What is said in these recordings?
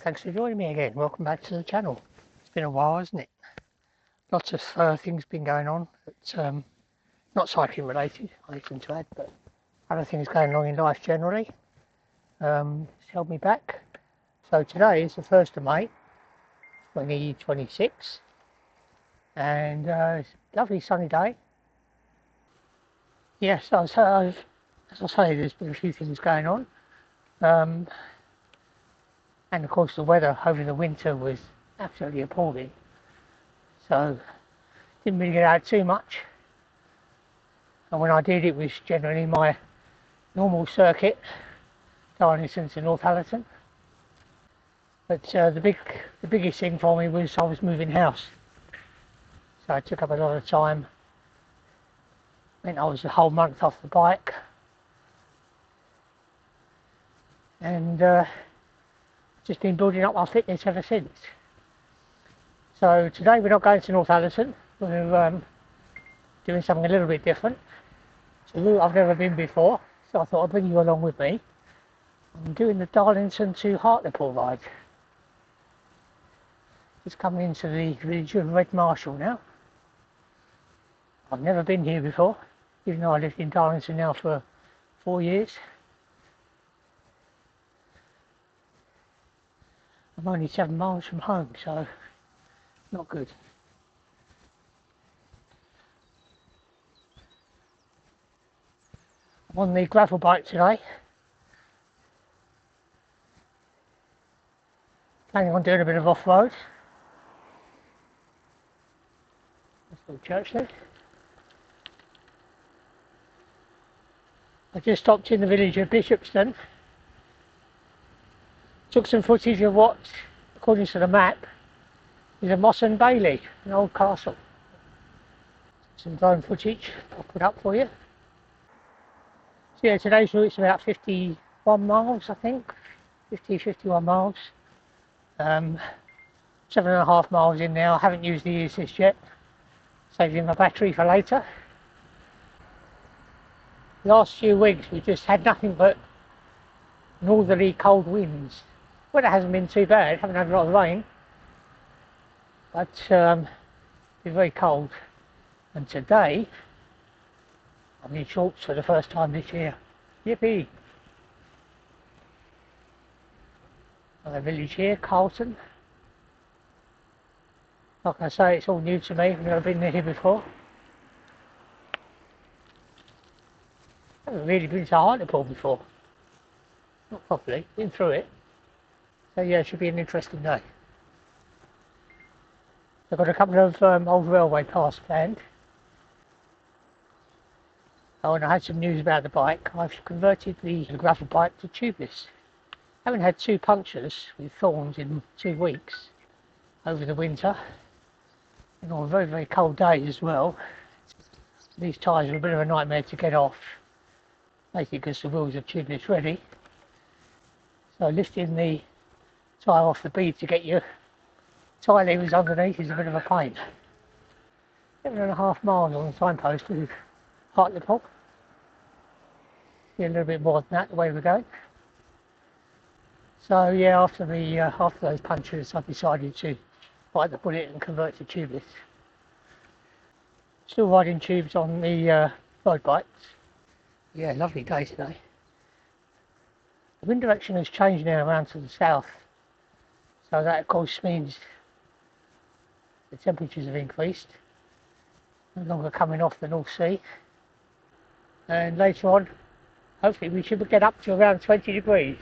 thanks for joining me again. Welcome back to the channel. It's been a while, hasn't it? Lots of things been going on, but not cycling related, I hasten to add, but other things going on in life generally. It's held me back. So today is the 1st of May, 2026, and it's a lovely sunny day. Yes, as I say, there's been a few things going on. And of course the weather over the winter was absolutely appalling, so didn't really get out too much, and when I did it was generally my normal circuit, Darlington to North Hartlepool. But the biggest thing for me was I was moving house, so it took up a lot of time. Meant I was a whole month off the bike, and just been building up my fitness ever since. So today we're not going to North Hartlepool. We're doing something a little bit different. It's a route I've never been before, so I thought I'd bring you along with me. I'm doing the Darlington to Hartlepool ride. It's coming into the village of Red Marshall now. I've never been here before, even though I lived in Darlington now for 4 years. I'm only 7 miles from home, so not good. I'm on the gravel bike today. Planning on doing a bit of off-road. That's the church there. I just stopped in the village of Bishopston. Took some footage of what, according to the map, is a Moss and Bailey, an old castle. Some drone footage I'll put up for you. So yeah, today's route's about 51 miles, I think. 51 miles. 7.5 miles in now. I haven't used the assist yet. Saving my battery for later. Last few weeks we've just had nothing but northerly cold winds. Weather hasn't been too bad, haven't had a lot of rain, but it's been very cold. And today I'm in shorts for the first time this year. Yippee! Another village here, Carlton. Like I say, it's all new to me. I've never been here before. I haven't really been to Hartlepool before. Not properly, been through it. So yeah, it should be an interesting day. I've got a couple of old railway paths planned. Oh, and I had some news about the bike. I've converted the gravel bike to tubeless. I haven't had 2 punctures with thorns in 2 weeks over the winter. And on very, very cold days as well. These tyres are a bit of a nightmare to get off. Basically because the wheels are tubeless ready. So lifting the tyre off the bead to get your tyre levers underneath is a bit of a pain. 7.5 miles on the signpost to Hartlepool. Yeah, a little bit more than that the way we're going. So yeah, after those punctures I decided to bite the bullet and convert to tubeless. Still riding tubes on the road bikes. Yeah, lovely day today. The wind direction has changed now around to the south, so that of course means the temperatures have increased, no longer coming off the North Sea, and later on hopefully we should get up to around 20 degrees.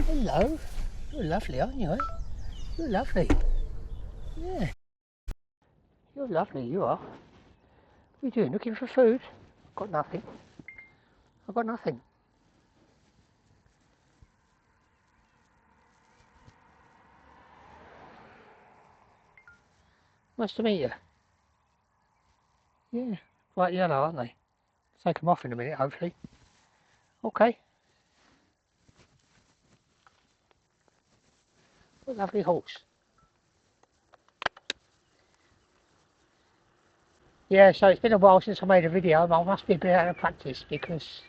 Hello, you're lovely, aren't you, eh? You're lovely. Yeah. You're lovely, you are. What are you doing? Looking for food? I've got nothing. I've got nothing. Nice to meet you. Yeah, quite yellow, aren't they? Take them off in a minute, hopefully. Okay. What a lovely horse. Yeah, so it's been a while since I made a video, but I must be a bit out of practice because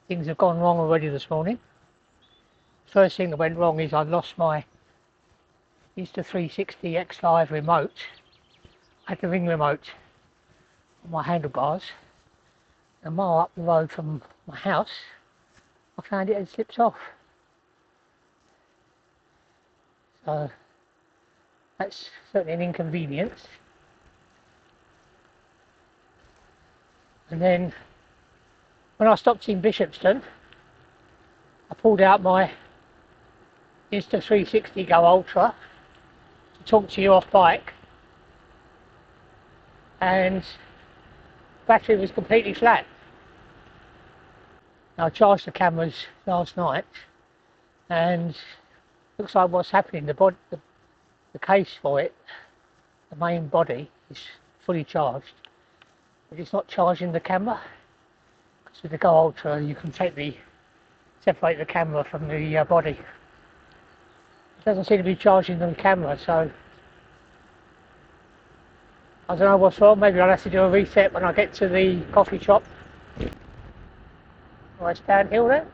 things have gone wrong already this morning. First thing that went wrong is I lost my Insta360 X5 remote. I had the ring remote on my handlebars. A mile up the road from my house, I found it had slipped off. So that's certainly an inconvenience. And then when I stopped in Bishopston, I pulled out my Insta360 Go Ultra to talk to you off bike, and battery was completely flat. Now, I charged the cameras last night, and looks like what's happening, the case for it, the main body, is fully charged, but it's not charging the camera. Because with the Go Ultra you can separate the camera from the body. It doesn't seem to be charging the camera, so I don't know what's wrong. Maybe I'll have to do a reset when I get to the coffee shop. Oh, it's downhill there.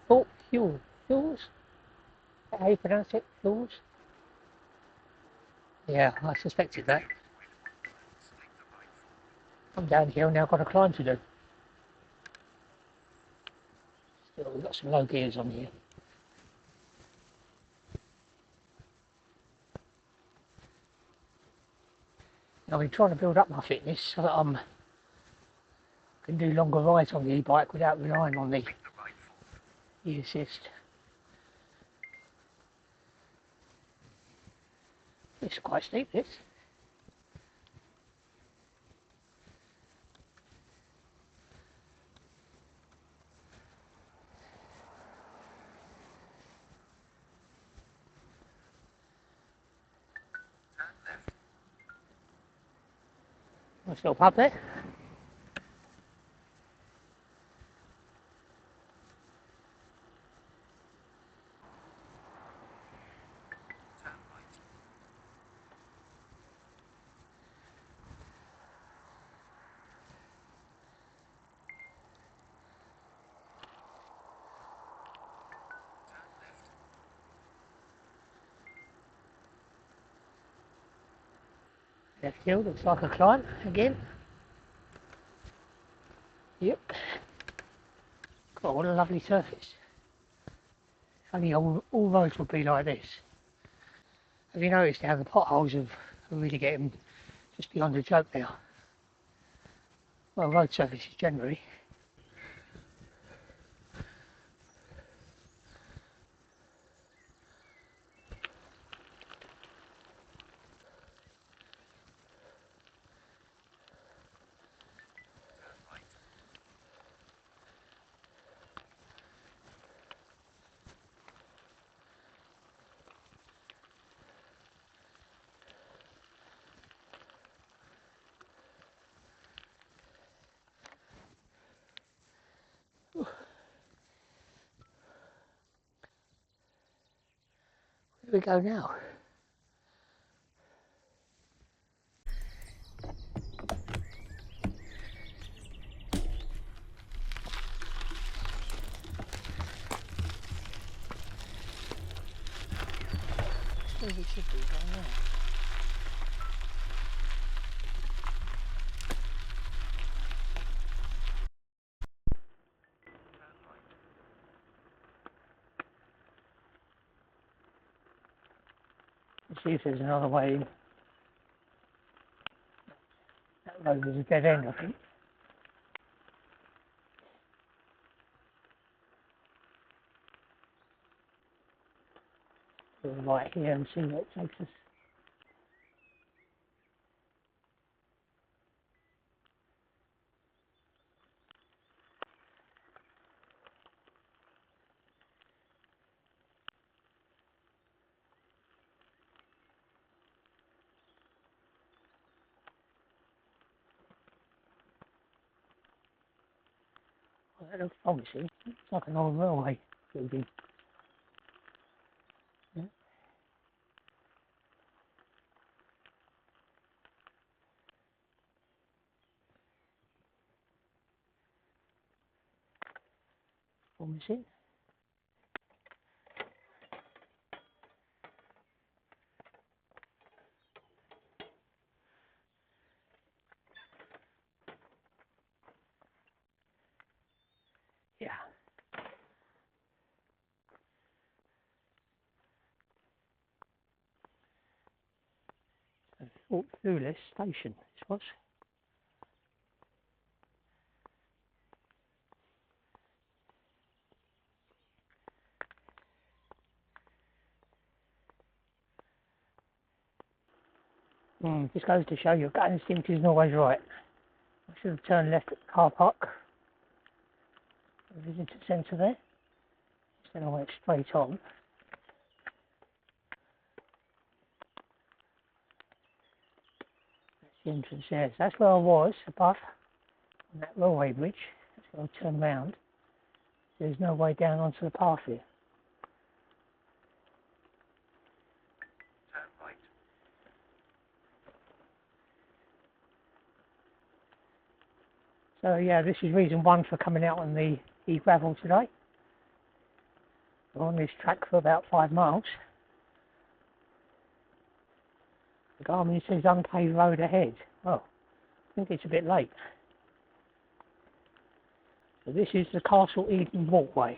Oh, fuels. Is that how you pronounce it? Fuels? Yeah, I suspected that. I'm downhill now, I've got a climb to do. Still, we've got some low gears on here. I've been trying to build up my fitness so that I can do longer rides on the e-bike without relying on the e-assist. It's quite steep, this. Nice little pub there. Left hill, looks like a climb again. Yep. God, what a lovely surface. If only all roads would be like this. Have you noticed how the potholes are really getting just beyond a joke now? Well, road surfaces generally. Here we go now. Where we should be going now. Let's see if there's another way in. That road was a dead end, I think. We'll right here and see where it takes us. Well, that looks promising. It's like an old railway building. Yeah. promising. Yeah. Walk through this station, this was. Just goes to show you, gut instinct isn't always right. I should have turned left at the car park. The visitor centre there. Then I went straight on. That's the entrance there. So that's where I was, above, on that railway bridge. That's where I turned round. There's no way down onto the path here. So yeah, this is reason one for coming out on the e-gravel today. We're on this track for about 5 miles. The Garmin says unpaved road ahead. Well, I think it's a bit late. So this is the Castle Eden walkway.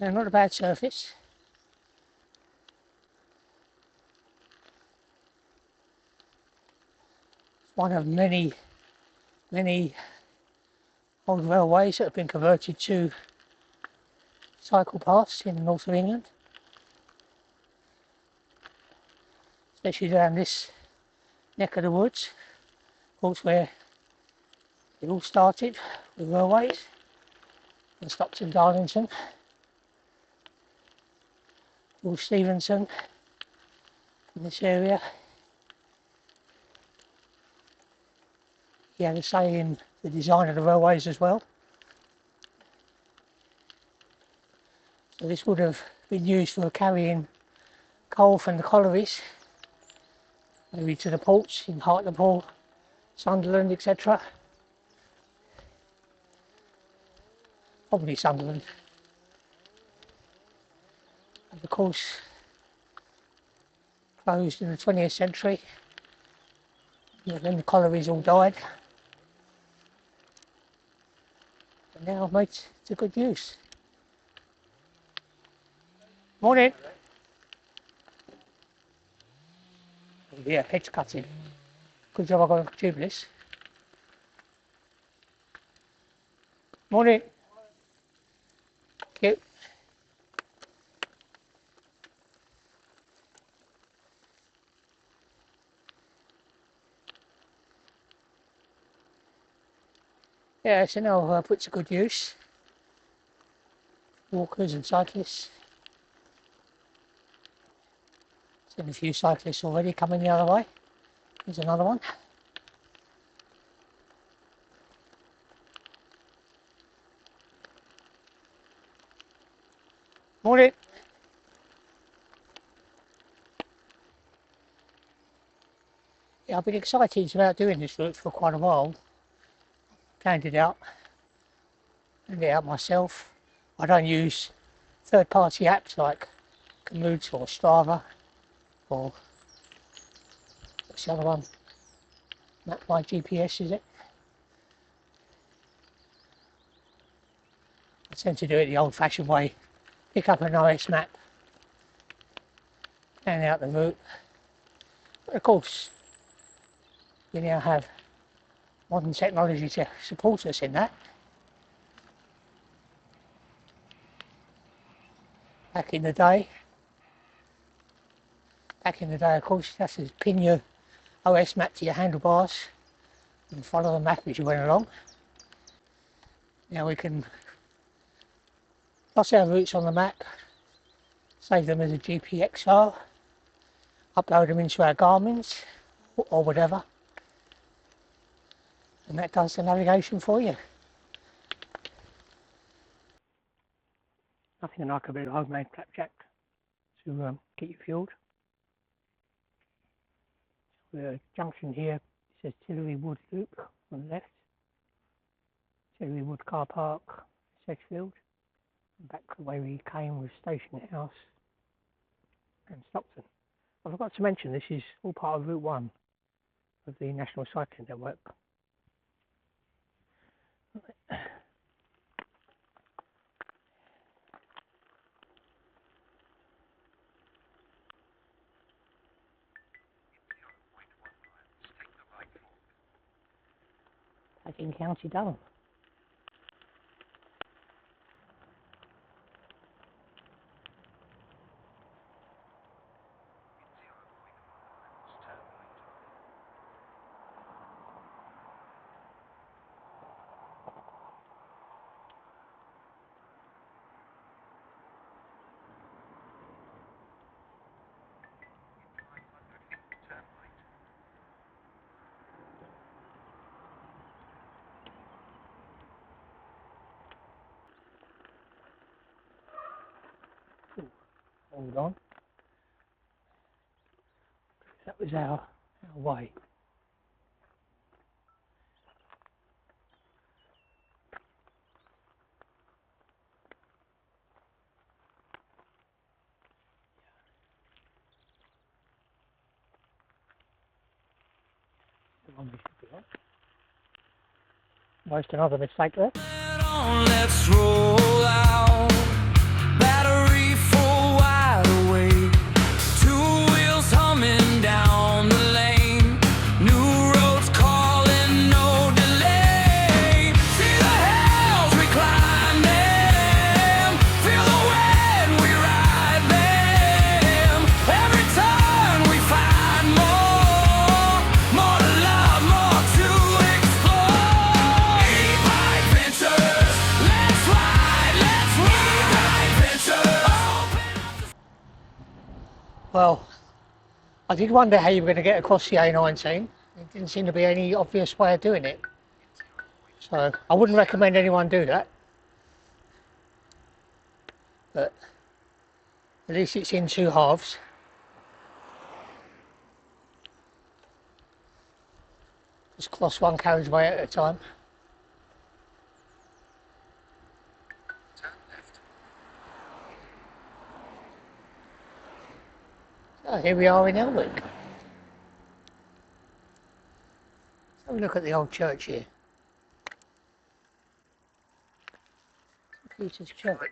Not a bad surface. It's one of many old railways that have been converted to cycle paths in the north of England, especially down this neck of the woods, of course, where it all started with railways and stopped in Darlington. Will Stevenson in this area. He had a say in the design of the railways as well. So this would have been used for carrying coal from the collieries, maybe to the ports in Hartlepool, Sunderland, etc. Probably Sunderland. And of course, closed in the 20th century. And then the collieries all died. And now made to good use. Morning. Oh yeah, hedge cutting. Good job I got a tubeless. Morning. Thank you. Yeah, so now put to good use. Walkers and cyclists. Seen a few cyclists already coming the other way. Here's another one. Morning. Yeah, I've been excited about doing this route for quite a while. Planned it out myself. I don't use third-party apps like Komoot or Strava or what's the other one? Map My GPS, is it? I tend to do it the old-fashioned way. Pick up an OS map, plan out the route. But of course, we now have modern technology to support us in that. Back in the day, of course, you have to pin your OS map to your handlebars and follow the map as you went along. Now we can plot our routes on the map, save them as a GPX file, upload them into our Garmin's or whatever, and that does the navigation for you. Nothing like a bit of homemade flapjack to get you fueled. The junction here, it says Tillery Wood Loop on the left, Tillery Wood Car Park, Sedgefield, and back the way we came was Station House and Stockton. I forgot to mention this is all part of Route 1 of the National Cycling Network. Back in County Durham. Hold on. That was our way. The one we should be on. Almost another mistake there. Let's roll out. Battery full, wide awake. Two wheels humming down the lane. New roads calling, no delay. See the hills we climb them. Feel the wind, we ride them. Every turn we find more. More to love, more to explore. By adventures, let's ride, let's ride. Adventures. Well, I did wonder how you were going to get across the A19. There didn't seem to be any obvious way of doing it. So I wouldn't recommend anyone do that. But at least it's in two halves. Just cross one carriageway at a time. So here we are in Elwick. Let's have a look at the old church here. St. Peter's Church.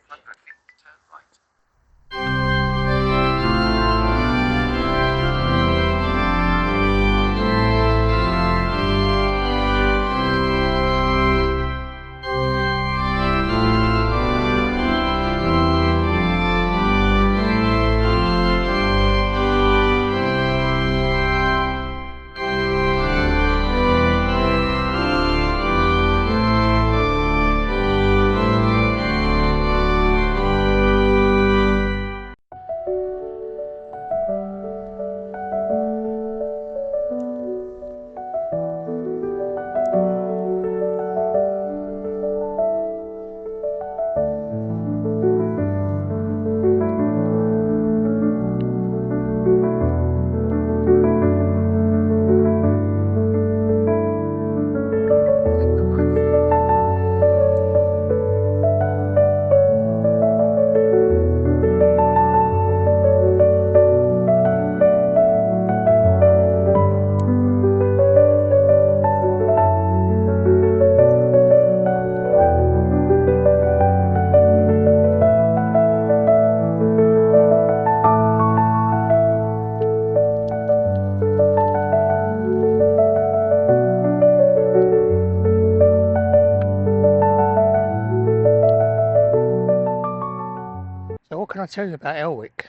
can I tell you about Elwick?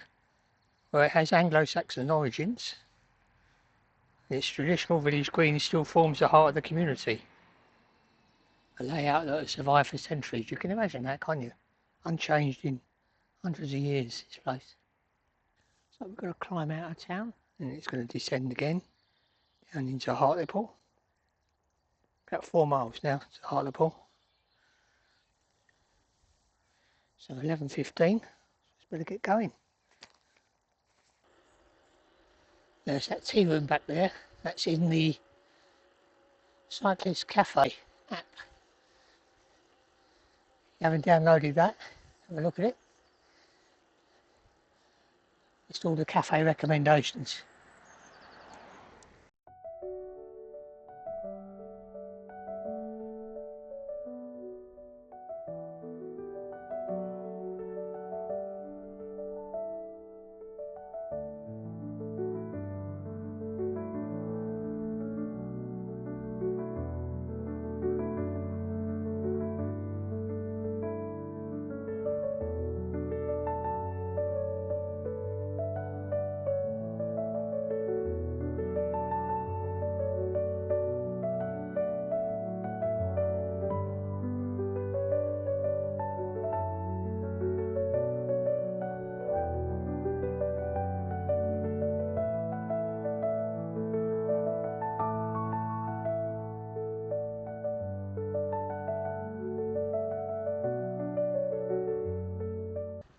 Well, it has Anglo-Saxon origins. Its traditional village green still forms the heart of the community. A layout that has survived for centuries. You can imagine that, can't you? Unchanged in hundreds of years, this place. So we've got to climb out of town, and it's going to descend again down into Hartlepool. About 4 miles now to Hartlepool. So 11:15. Let's better get going. There's that tea room back there. That's in the Cyclist Cafe app. If you haven't downloaded that, have a look at it. It's all the cafe recommendations.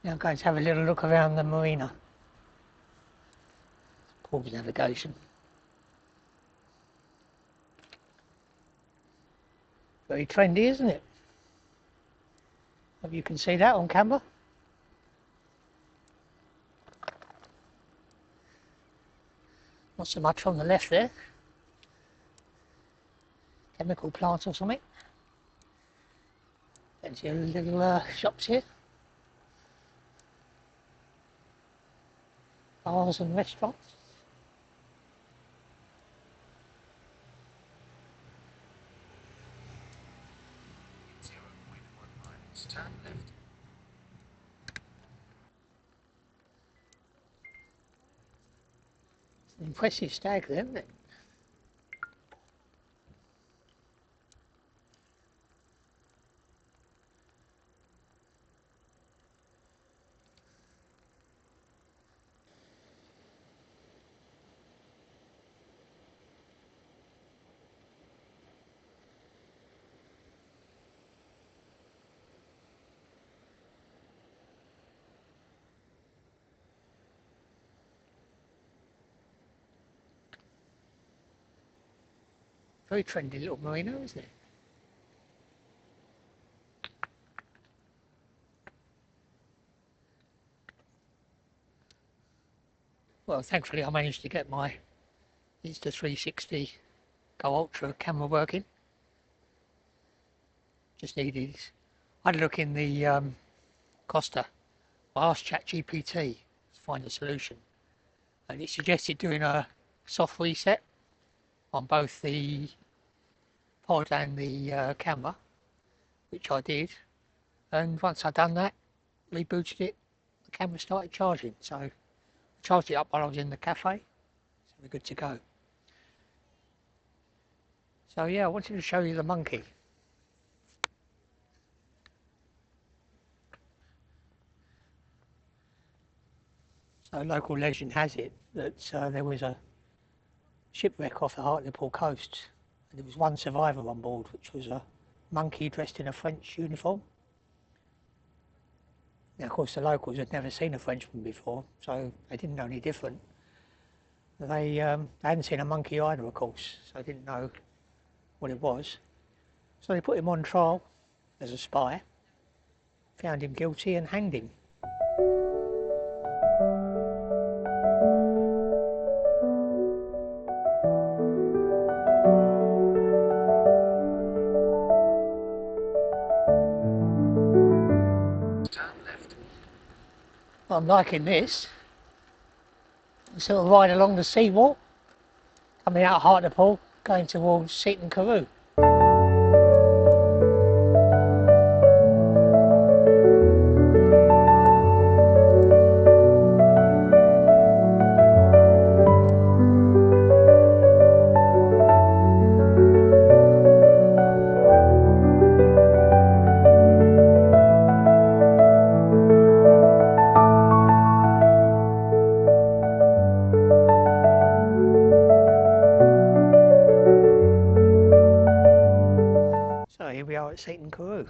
Now I'm going to have a little look around the marina. Pause navigation. Very trendy, isn't it? Hope you can see that on camera. Not so much on the left there. Chemical plant or something. Plenty of little shops here. Bars and restaurants. Turn left. It's an impressive stag there, isn't it? Very trendy little marina, isn't it? Well, thankfully I managed to get my Insta360 Go Ultra camera working. Just needed, I had a look in the Costa. I asked ChatGPT to find a solution, and it suggested doing a soft reset on both the pod and the camera, which I did, and once I'd done that, rebooted it, the camera started charging, so I charged it up while I was in the cafe, so we're good to go. So yeah, I wanted to show you the monkey. So local legend has it that there was a shipwreck off the Hartlepool coast, and there was one survivor on board, which was a monkey dressed in a French uniform. Now, of course, the locals had never seen a Frenchman before, so they didn't know any different. They hadn't seen a monkey either, of course, so they didn't know what it was. So they put him on trial as a spy, found him guilty and hanged him. I'm liking this. Sort of ride along the seawall, coming out of Hartlepool, going towards Seaton Carew. at Seaton Carew.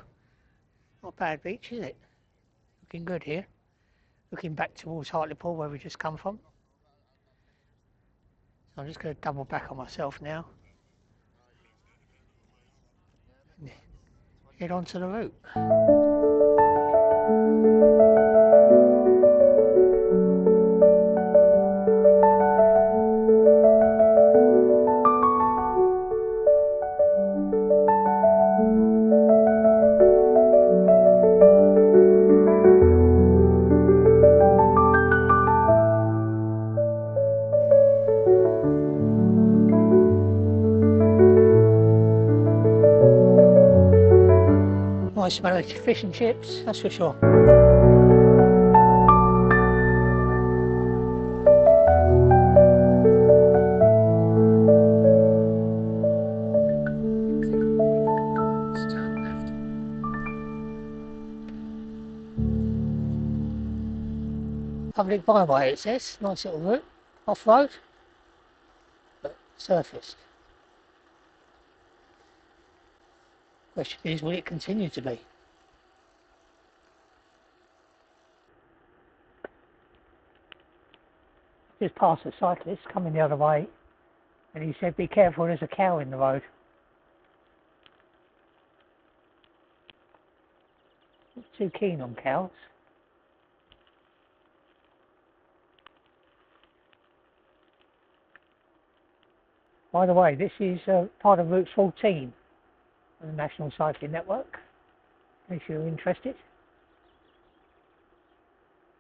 Not a bad beach, is it? Looking good here. Looking back towards Hartlepool where we just come from. So I'm just going to double back on myself now. And head onto the route. Nice smell of fish and chips, that's for sure. Public byway it says, nice little route, off-road, but surfaced. Question is, will it continue to be? Just past a cyclist coming the other way, and he said, be careful, there's a cow in the road. Not too keen on cows. By the way, this is part of Route 14 of the National Cycling Network, in case you're interested.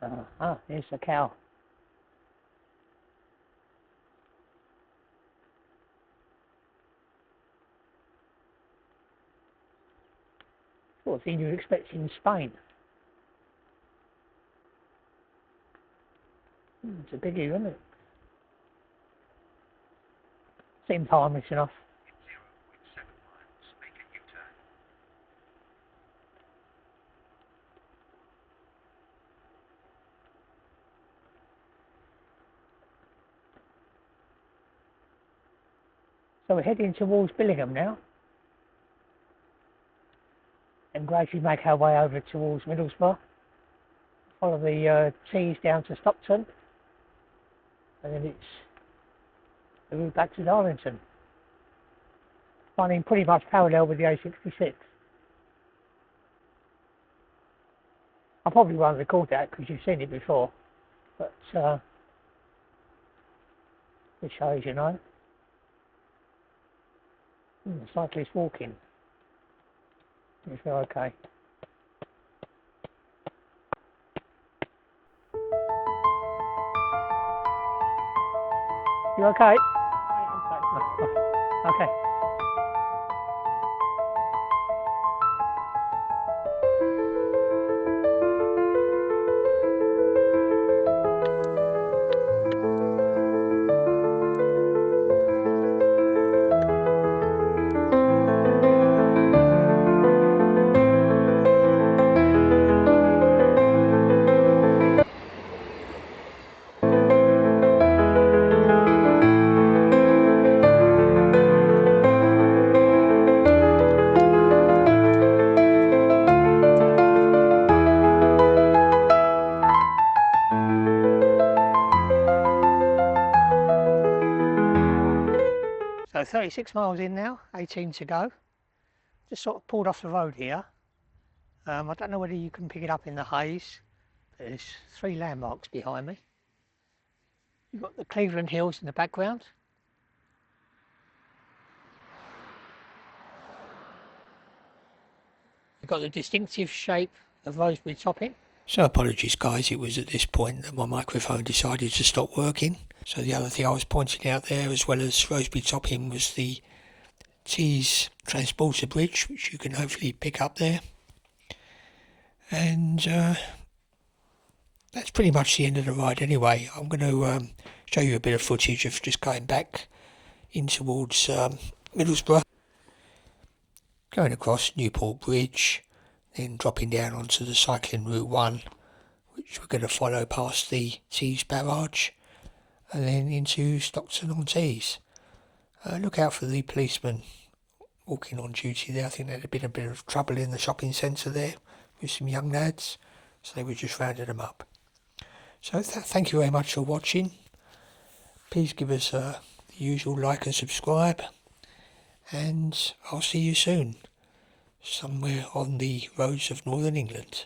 There's the cow. Sort of thing you'd expect in Spain. It's a biggie, isn't it? Same time, it's enough. So we're heading towards Billingham now, and gradually make our way over towards Middlesbrough. Follow the Tees down to Stockton, and then it's the route back to Darlington, running pretty much parallel with the A66. I probably won't record that because you've seen it before, but it shows, you know. Cyclists walking. If they're okay. You okay? Okay. So 36 miles in now, 18 to go. Just sort of pulled off the road here. I don't know whether you can pick it up in the haze. There's 3 landmarks behind me. You've got the Cleveland Hills in the background. You've got the distinctive shape of Rosebery topping. So apologies guys, it was at this point that my microphone decided to stop working. So the other thing I was pointing out there, as well as Rosebery topping, was the Tees Transporter Bridge, which you can hopefully pick up there. And that's pretty much the end of the ride anyway. I'm going to show you a bit of footage of just going back in towards Middlesbrough, going across Newport Bridge, then dropping down onto the cycling route 1, which we're going to follow past the Tees Barrage, and then into Stockton on Tees. Look out for the policeman walking on duty there. I think there had been a bit of trouble in the shopping centre there with some young lads, so they were just rounding them up. So thank you very much for watching. Please give us the usual like and subscribe, and I'll see you soon, somewhere on the roads of Northern England.